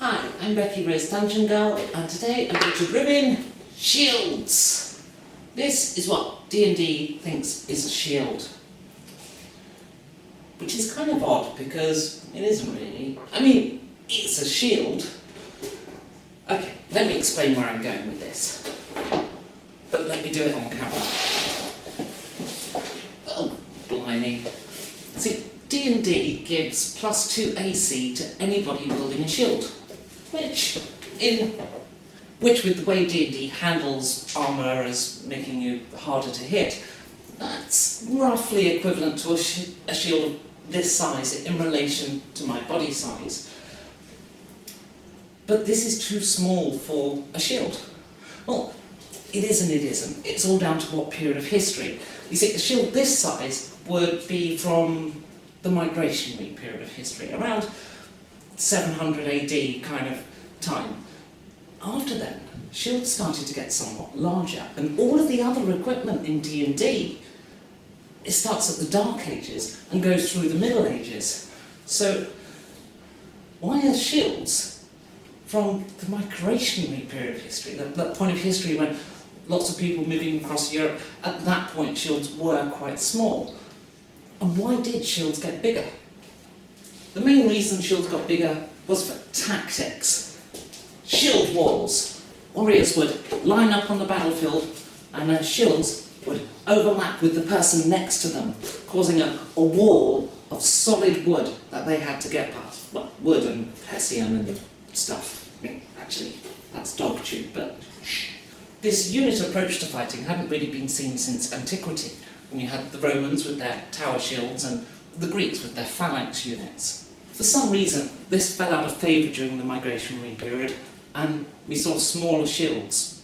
Hi, I'm Becky Dungeon Girl, and today I'm going to rib in shields. This is what D&D thinks is a shield. Which is kind of odd, because it isn't really. I mean, it's a shield. Okay, let me explain where I'm going with this. But let me do it on camera. Oh, blimey. See, D&D gives +2 AC to anybody wielding a shield. Which with the way D&D handles armour as making you harder to hit, that's roughly equivalent to a shield of this size in relation to my body size. But this is too small for a shield. Well, it is and it isn't. It's all down to what period of history. You see, a shield this size would be from the migrationary period of history, around 700 AD kind of time. After then, shields started to get somewhat larger, and all of the other equipment in D&D, it starts at the Dark Ages and goes through the Middle Ages. So, why are shields from the migrationary period of history, that point of history when lots of people moving across Europe, at that point shields were quite small? And why did shields get bigger? The main reason shields got bigger was for tactics. Shield walls. Warriors would line up on the battlefield and their shields would overlap with the person next to them, causing a wall of solid wood that they had to get past. Well, wood and hessian and stuff. I mean, actually, that's dog tube, but shh. This unit approach to fighting hadn't really been seen since antiquity, when you had the Romans with their tower shields and the Greeks with their phalanx units. For some reason, this fell out of favour during the migrationary period, and we saw smaller shields.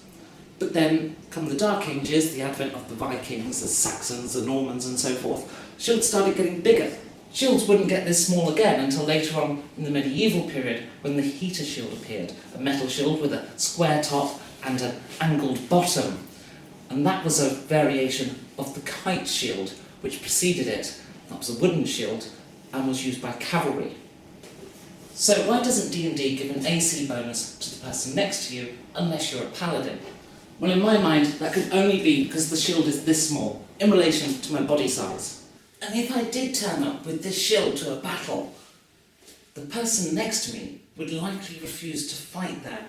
But then, come the Dark Ages, the advent of the Vikings, the Saxons, the Normans and so forth, shields started getting bigger. Shields wouldn't get this small again until later on in the medieval period, when the heater shield appeared, a metal shield with a square top and an angled bottom. And that was a variation of the kite shield, which preceded it. That was a wooden shield and was used by cavalry. So why doesn't D&D give an AC bonus to the person next to you unless you're a paladin? Well, in my mind, that could only be because the shield is this small, in relation to my body size. And if I did turn up with this shield to a battle, the person next to me would likely refuse to fight there.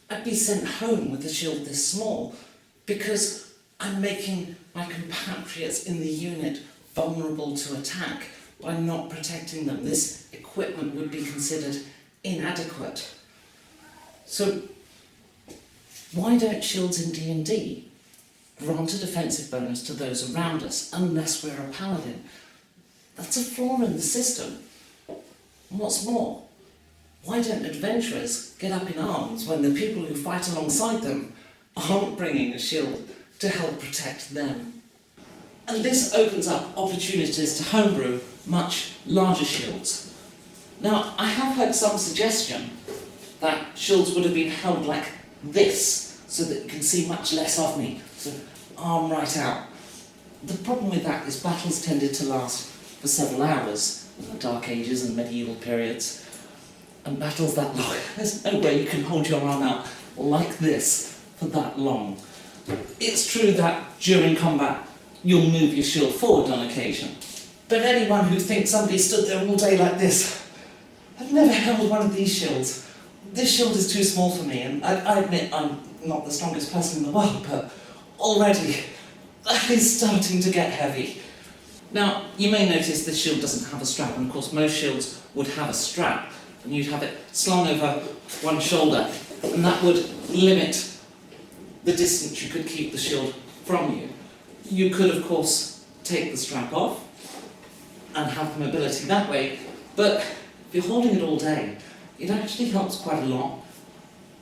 I'd be sent home with a shield this small, because I'm making my compatriots in the unit vulnerable to attack by not protecting them. This equipment would be considered inadequate. So, why don't shields in D&D grant a defensive bonus to those around us unless we're a paladin? That's a flaw in the system. And what's more, why don't adventurers get up in arms when the people who fight alongside them aren't bringing a shield to help protect them? And this opens up opportunities to homebrew much larger shields. Now, I have heard some suggestion that shields would have been held like this, so that you can see much less of me, so arm right out. The problem with that is battles tended to last for several hours in the Dark Ages and medieval periods. And battles that long, there's no way you can hold your arm out like this for that long. It's true that during combat you'll move your shield forward on occasion, but anyone who thinks somebody stood there all day like this, I've never held one of these shields. This shield is too small for me, and I admit I'm not the strongest person in the world, but already that is starting to get heavy. Now, you may notice this shield doesn't have a strap, and of course most shields would have a strap, and you'd have it slung over one shoulder, and that would limit the distance you could keep the shield from you. You could, of course, take the strap off and have the mobility that way, but if you're holding it all day, it actually helps quite a lot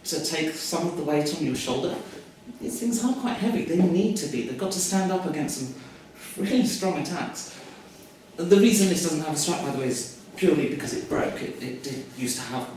to take some of the weight on your shoulder. These things are quite heavy, they need to be. They've got to stand up against some really strong attacks. The reason this doesn't have a strap, by the way, is purely because it broke. It used to have